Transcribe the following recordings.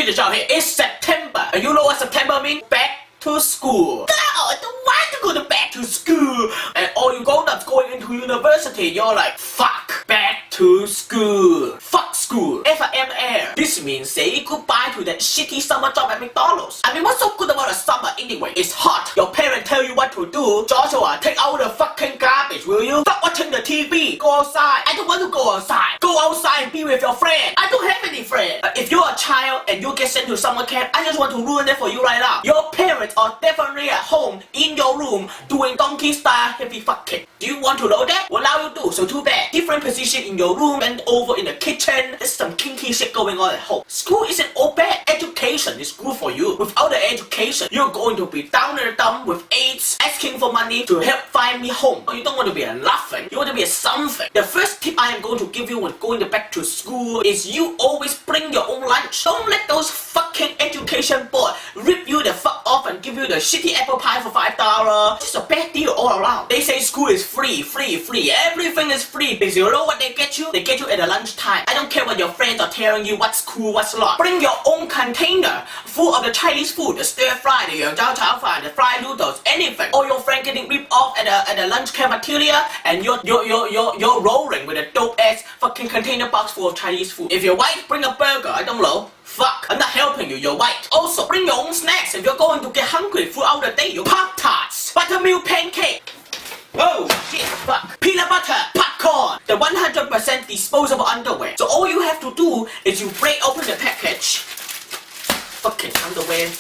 Peter Chow here. It's September. And you know what September means? Back to school. No, I don't want to go to back to school. And all you grown-ups going into university, you're like, fuck, back to school. Fuck school. FML. This means say goodbye to that shitty summer job at McDonald's. I mean, what's so good about a summer anyway? It's hot. Your parents tell you what to do. Joshua, take out the fucking garbage, will you? Stop watching the TV. Go outside. I don't want to go outside. Go outside and be with your friend. I don't have any friends. If you're a child and you get sent to summer camp, I just want to ruin it for you right now. Your parents are definitely at home in your room doing donkey style heavy fucking. Do you want to know that? Well, now you do, so too bad. Different position in your room and over in the kitchen. There's some kinky shit going on at home. School isn't all bad. Education is good for you. Without the education, you're going to be down in the dump with AIDS, asking for money to help find me home. You don't want to be a nothing. You want to be a something. The first tip I am going to give you when going back to school is you always bring your own lunch. Don't let those fucking education board rip you the fuck off and give you the shitty apple pie for $5. It's a bad deal all around. They say school is free. Everything is free because you know what they get you? They get you at the lunchtime. I don't care what your friends are telling you what's cool, what's not. Bring your own container full of the Chinese food, the stir fry, the yang zhao chao fan, the fried noodles, anything. Or your friend getting ripped off at the lunch cafeteria and you're rolling with a dope ass fucking container box full of Chinese food. If you're white, bring a burger. I don't know. Fuck, I'm not helping you, you're white. Also, bring your own snacks if you're going to get hungry throughout the day. Your Pop-Tarts, buttermilk pancake. Oh, shit, fuck. Peanut butter, popcorn, the 100% disposable underwear. So all you have to do is you break open the package. Fucking underwear.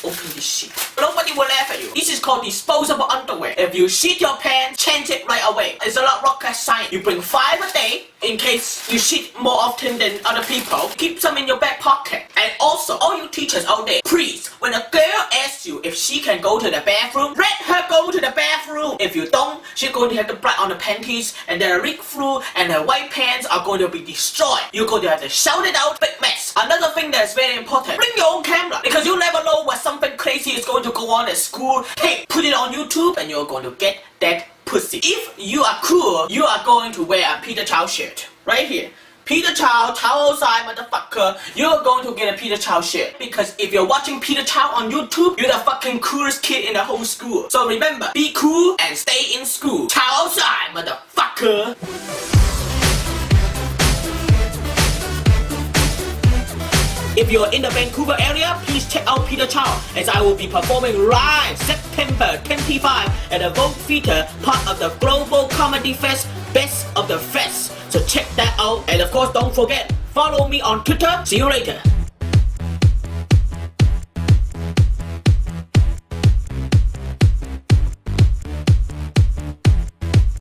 Open this shit. Nobody will laugh at you. This is called disposable underwear. If you shit your pants, change it right away. It's a lot rocket science. You bring 5 a day in case you shit more often than other people. Keep some in your back pocket. And also, all you teachers out there, please, when a girl asks you if she can go to the bathroom, let her go to the bathroom. If you don't, she's going to have the blood on the panties and then leak through and her white pants are going to be destroyed. You're going to have to shout it out, big mess. Another thing that's very important, bring your own camera because you never know what something crazy is going to go on at school. Hey, put it on YouTube and you're going to get that pussy. If you are cool, you are going to wear a Peter Chow shirt. Right here. Peter Chow, Chow outside, motherfucker. You're going to get a Peter Chow shirt. Because if you're watching Peter Chow on YouTube, you're the fucking coolest kid in the whole school. So remember, be cool and stay in school. Chow outside, motherfucker. If you're in the Vancouver area, please check out Peter Chow as I will be performing live September 25 at the Vogue Theatre, part of the Global Comedy Fest, Best of the Fest. So check that out and of course don't forget, follow me on Twitter. See you later.